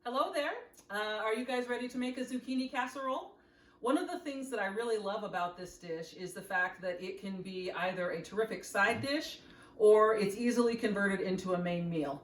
Hello there. Are you guys ready to make a zucchini casserole? One of the things that I really love about this dish is the fact that it can be either a terrific side dish or it's easily converted into a main meal.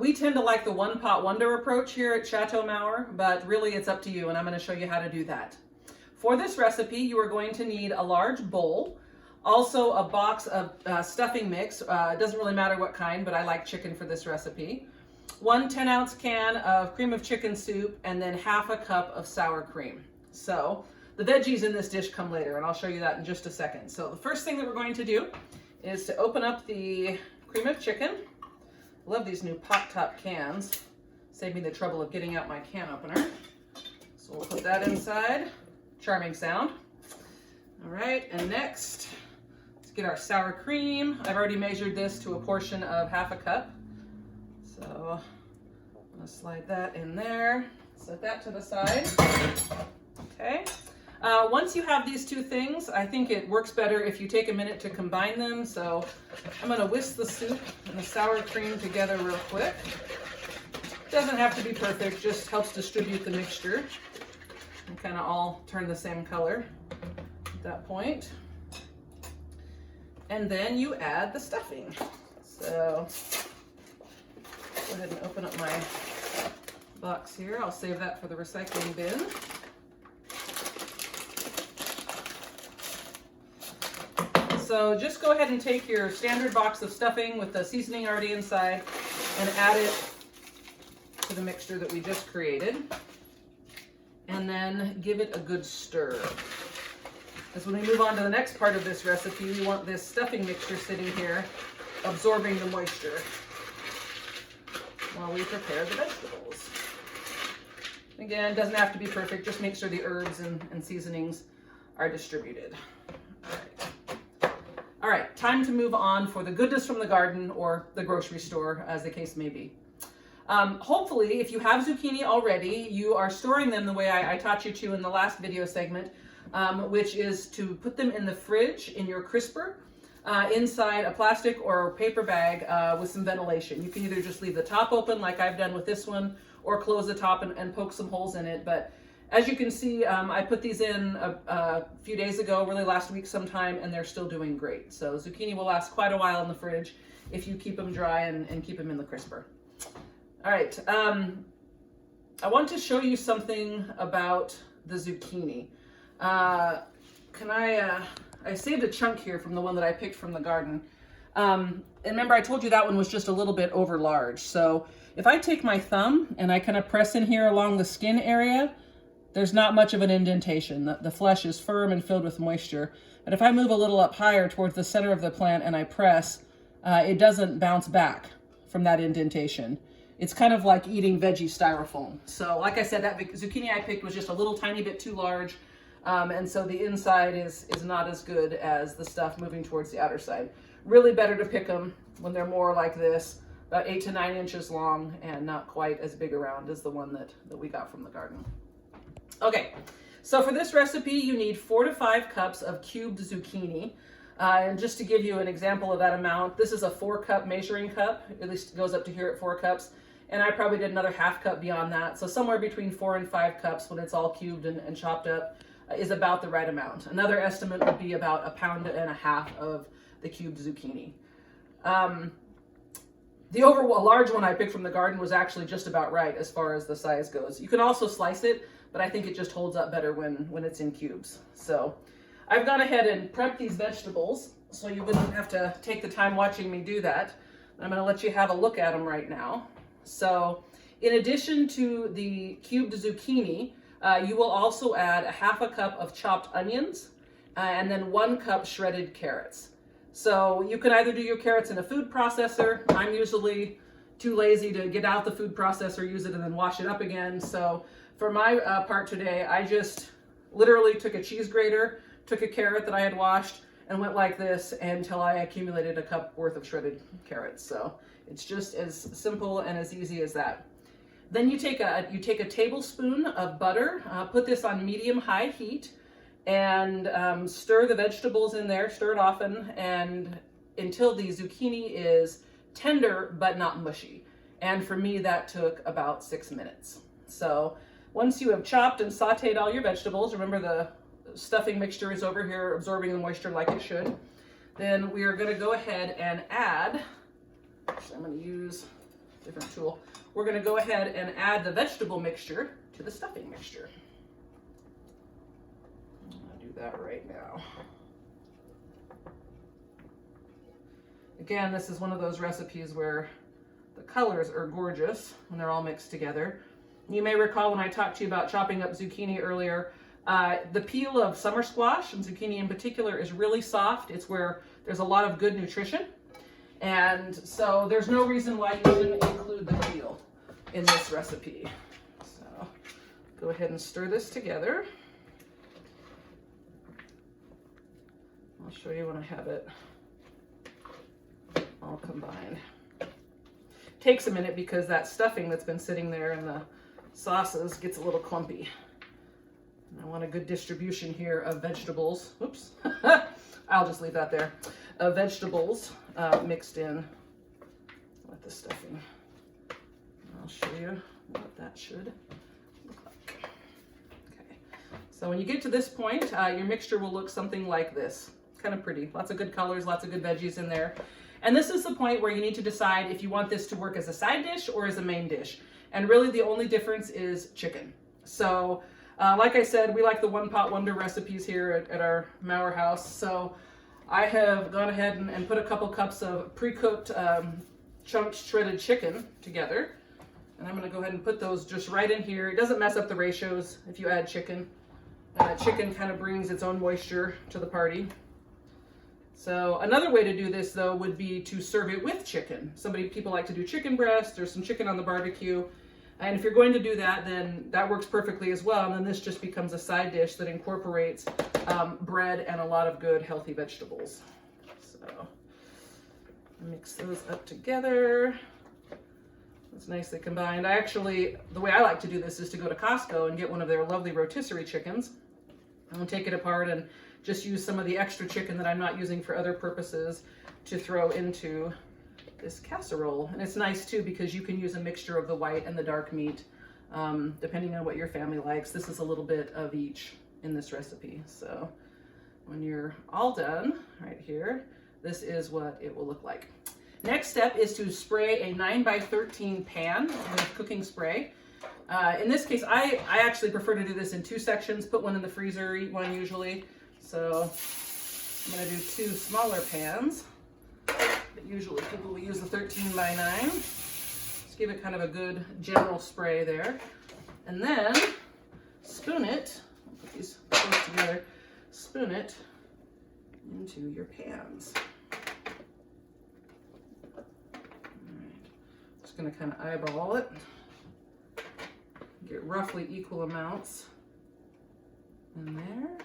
We tend to like the one pot wonder approach here at Chateau Mauer, but really it's up to you, and I'm going to show you how to do that. For this recipe, you are going to need a large bowl, also a box of stuffing mix. It doesn't really matter what kind, but I like chicken for this recipe. One 10-ounce can of cream of chicken soup, and then half a cup of sour cream. So the veggies in this dish come later, and I'll show you that in just a second. So the first thing that we're going to do is to open up the cream of chicken. Love these new pop top cans. Save me the trouble of getting out my can opener. So we'll put that inside. Charming sound. All right, and next, let's get our sour cream. I've already measured this to a portion of half a cup. So I'm gonna slide that in there, set that to the side. Okay. Once you have these two things, I think it works better if you take a minute to combine them. So I'm gonna whisk the soup and the sour cream together real quick. Doesn't have to be perfect, just helps distribute the mixture and kind of all turn the same color at that point. And then you add the stuffing. So go ahead and open up my box here. I'll save that for the recycling bin. So just go ahead and take your standard box of stuffing with the seasoning already inside and add it to the mixture that we just created. And then give it a good stir. As when we move on to the next part of this recipe, we want this stuffing mixture sitting here absorbing the moisture while we prepare the vegetables. Again, doesn't have to be perfect, just make sure the herbs and seasonings are distributed. All right, time to move on for the goodness from the garden or the grocery store, as the case may be. Hopefully, if you have zucchini already, you are storing them the way I taught you to in the last video segment, which is to put them in the fridge in your crisper. Inside a plastic or paper bag with some ventilation. You can either just leave the top open like I've done with this one, or close the top and poke some holes in it. But as you can see, I put these in a few days ago, really last week sometime, and they're still doing great. So zucchini will last quite a while in the fridge if you keep them dry and keep them in the crisper. All right, I want to show you something about the zucchini. I saved a chunk here from the one that I picked from the garden. And remember, I told you that one was just a little bit over large. So if I take my thumb and I kind of press in here along the skin area, there's not much of an indentation. The flesh is firm and filled with moisture. But if I move a little up higher towards the center of the plant and I press, it doesn't bounce back from that indentation. It's kind of like eating veggie styrofoam. So like I said, that zucchini I picked was just a little tiny bit too large. And so the inside is not as good as the stuff moving towards the outer side. Really better to pick them when they're more like this, about 8 to 9 inches long and not quite as big around as the one that we got from the garden. Okay, so for this recipe, you need 4 to 5 cups of cubed zucchini. And just to give you an example of that amount, this is a 4-cup measuring cup. At least it goes up to here at 4 cups. And I probably did another half cup beyond that. So somewhere between 4 and 5 cups when it's all cubed and chopped up is about the right amount. Another estimate would be about 1.5 pounds of the cubed zucchini. The large one I picked from the garden was actually just about right as far as the size goes. You can also slice it, but I think it just holds up better when it's in cubes. So I've gone ahead and prepped these vegetables so you wouldn't have to take the time watching me do that. I'm going to let you have a look at them right now. So in addition to the cubed zucchini, you will also add 1/2 cup of chopped onions and then 1 cup shredded carrots. So you can either do your carrots in a food processor. I'm usually too lazy to get out the food processor, use it, and then wash it up again. So for my part today, I just literally took a cheese grater, took a carrot that I had washed, and went like this until I accumulated a cup worth of shredded carrots. So it's just as simple and as easy as that. Then you take a tablespoon of butter, put this on medium-high heat, and stir the vegetables in there, stir it often, and until the zucchini is tender but not mushy. And for me, that took about 6 minutes. So once you have chopped and sauteed all your vegetables, remember the stuffing mixture is over here absorbing the moisture like it should, then we are going to go ahead and add, actually I'm going to use a different tool. We're going to go ahead and add the vegetable mixture to the stuffing mixture. I'm going to do that right now. Again, this is one of those recipes where the colors are gorgeous when they're all mixed together. You may recall when I talked to you about chopping up zucchini earlier, the peel of summer squash, and zucchini in particular, is really soft. It's where there's a lot of good nutrition. And so there's no reason why you shouldn't include the peel in this recipe. So go ahead and stir this together. I'll show you when I have it all combined. Takes a minute because that stuffing that's been sitting there in the sauces gets a little clumpy. And I want a good distribution here of vegetables. Oops, I'll just leave that there. Of vegetables mixed in with the stuffing. I'll show you what that should look like. Okay, so when you get to this point, your mixture will look something like this. Kind of pretty, lots of good colors, lots of good veggies in there. And this is the point where you need to decide if you want this to work as a side dish or as a main dish. And really the only difference is chicken. So like I said, we like the one pot wonder recipes here at our Mauer house. So I have gone ahead and put a couple cups of pre-cooked chunked shredded chicken together. And I'm gonna go ahead and put those just right in here. It doesn't mess up the ratios if you add chicken. Chicken kind of brings its own moisture to the party. So another way to do this though would be to serve it with chicken. People like to do chicken breast or some chicken on the barbecue. And if you're going to do that, then that works perfectly as well. And then this just becomes a side dish that incorporates bread and a lot of good healthy vegetables. So mix those up together. It's nicely combined. The way I like to do this is to go to Costco and get one of their lovely rotisserie chickens. I'll take it apart and just use some of the extra chicken that I'm not using for other purposes to throw into this casserole. And it's nice too because you can use a mixture of the white and the dark meat depending on what your family likes. This is a little bit of each in this recipe. So when you're all done right here, this is what it will look like. Next step is to spray a 9x13 pan with cooking spray. In this case, I actually prefer to do this in 2 sections, put one in the freezer, eat one usually. So I'm going to do 2 smaller pans, but usually people will use the 13x9. Just give it kind of a good general spray there. And then spoon it, I'll put these close together, spoon it into your pans. Just going to kind of eyeball it. Get roughly equal amounts in there.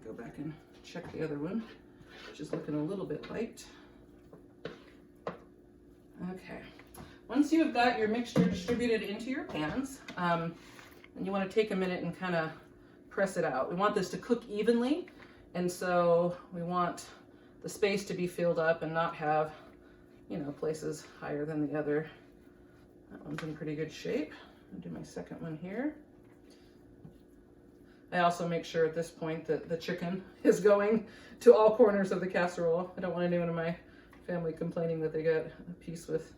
Go back and check the other one, which is looking a little bit light. Okay, once you have got your mixture distributed into your pans, and you want to take a minute and kind of press it out. We want this to cook evenly, and so we want the space to be filled up and not have, you know, places higher than the other. That one's in pretty good shape. I'll do my second one here. I also make sure at this point that the chicken is going to all corners of the casserole. I don't want anyone in my family complaining that they got a piece with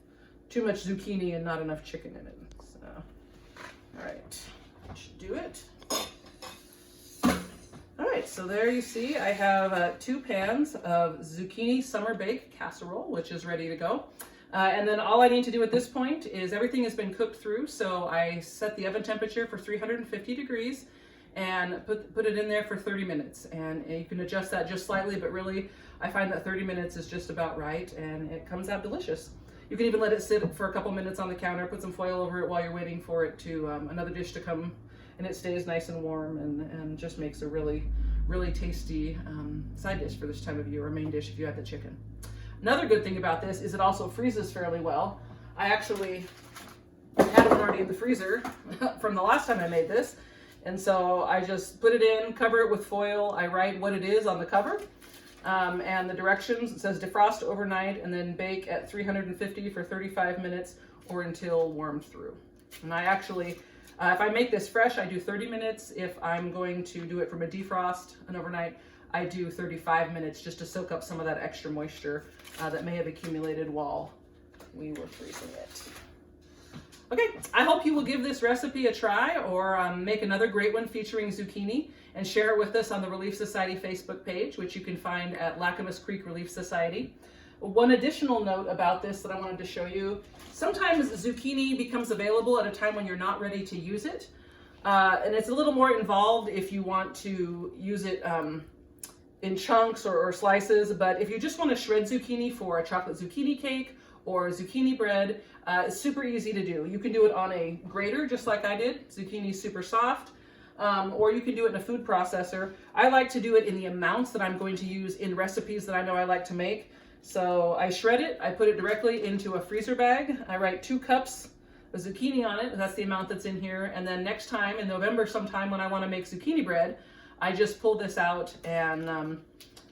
too much zucchini and not enough chicken in it. So, all right, that should do it. All right, so there you see I have 2 pans of zucchini summer bake casserole, which is ready to go. And then all I need to do at this point is everything has been cooked through. So I set the oven temperature for 350 degrees and put it in there for 30 minutes. And you can adjust that just slightly, but really I find that 30 minutes is just about right and it comes out delicious. You can even let it sit for a couple minutes on the counter, put some foil over it while you're waiting for it to another dish to come, and it stays nice and warm and just makes a really, really tasty side dish for this time of year, or main dish if you add the chicken. Another good thing about this is it also freezes fairly well. I actually had one already in the freezer from the last time I made this. And so I just put it in, cover it with foil. I write what it is on the cover. And the directions, it says defrost overnight and then bake at 350 for 35 minutes or until warmed through. And I actually, if I make this fresh, I do 30 minutes. If I'm going to do it from a defrost and overnight, I do 35 minutes just to soak up some of that extra moisture that may have accumulated while we were freezing it. Okay, I hope you will give this recipe a try or make another great one featuring zucchini and share it with us on the Relief Society Facebook page, which you can find at Lacamas Creek Relief Society. One additional note about this that I wanted to show you, sometimes zucchini becomes available at a time when you're not ready to use it. And it's a little more involved if you want to use it in chunks or slices, but if you just want to shred zucchini for a chocolate zucchini cake or zucchini bread, it's super easy to do. You can do it on a grater just like I did. Zucchini is super soft. Or you can do it in a food processor. I like to do it in the amounts that I'm going to use in recipes that I know I like to make. So I shred it, I put it directly into a freezer bag. I write 2 cups of zucchini on it, and that's the amount that's in here. And then next time, in November sometime when I want to make zucchini bread, I just pull this out and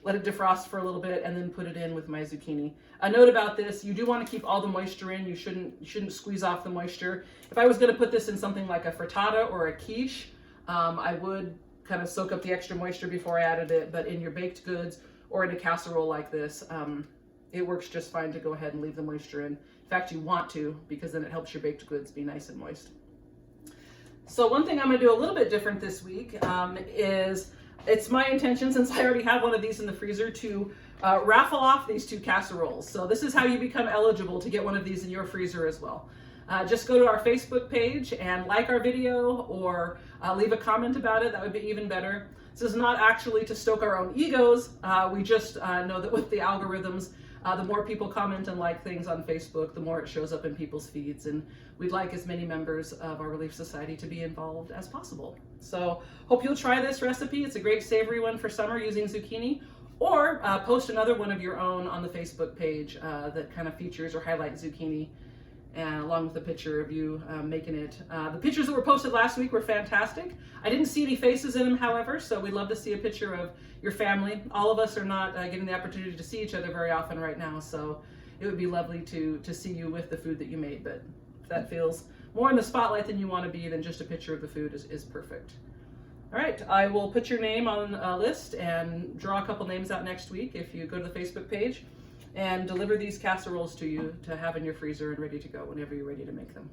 let it defrost for a little bit and then put it in with my zucchini. A note about this, you do want to keep all the moisture in. You shouldn't squeeze off the moisture. If I was going to put this in something like a frittata or a quiche, I would kind of soak up the extra moisture before I added it, but in your baked goods or in a casserole like this, it works just fine to go ahead and leave the moisture in. In fact, you want to, because then it helps your baked goods be nice and moist. So one thing I'm going to do a little bit different this week is, it's my intention, since I already have one of these in the freezer, to raffle off these 2 casseroles. So this is how you become eligible to get one of these in your freezer as well. Just go to our Facebook page and like our video or leave a comment about it. That would be even better. This is not actually to stoke our own egos. We just know that with the algorithms, the more people comment and like things on Facebook, the more it shows up in people's feeds. And we'd like as many members of our Relief Society to be involved as possible. So hope you'll try this recipe. It's a great savory one for summer using zucchini. Or post another one of your own on the Facebook page that kind of features or highlights zucchini, and along with a picture of you making it. The pictures that were posted last week were fantastic. I didn't see any faces in them, however, so we'd love to see a picture of your family. All of us are not getting the opportunity to see each other very often right now, so it would be lovely to see you with the food that you made, but if that feels more in the spotlight than you want to be, then just a picture of the food is perfect. All right, I will put your name on a list and draw a couple names out next week if you go to the Facebook page, and deliver these casseroles to you to have in your freezer and ready to go whenever you're ready to make them.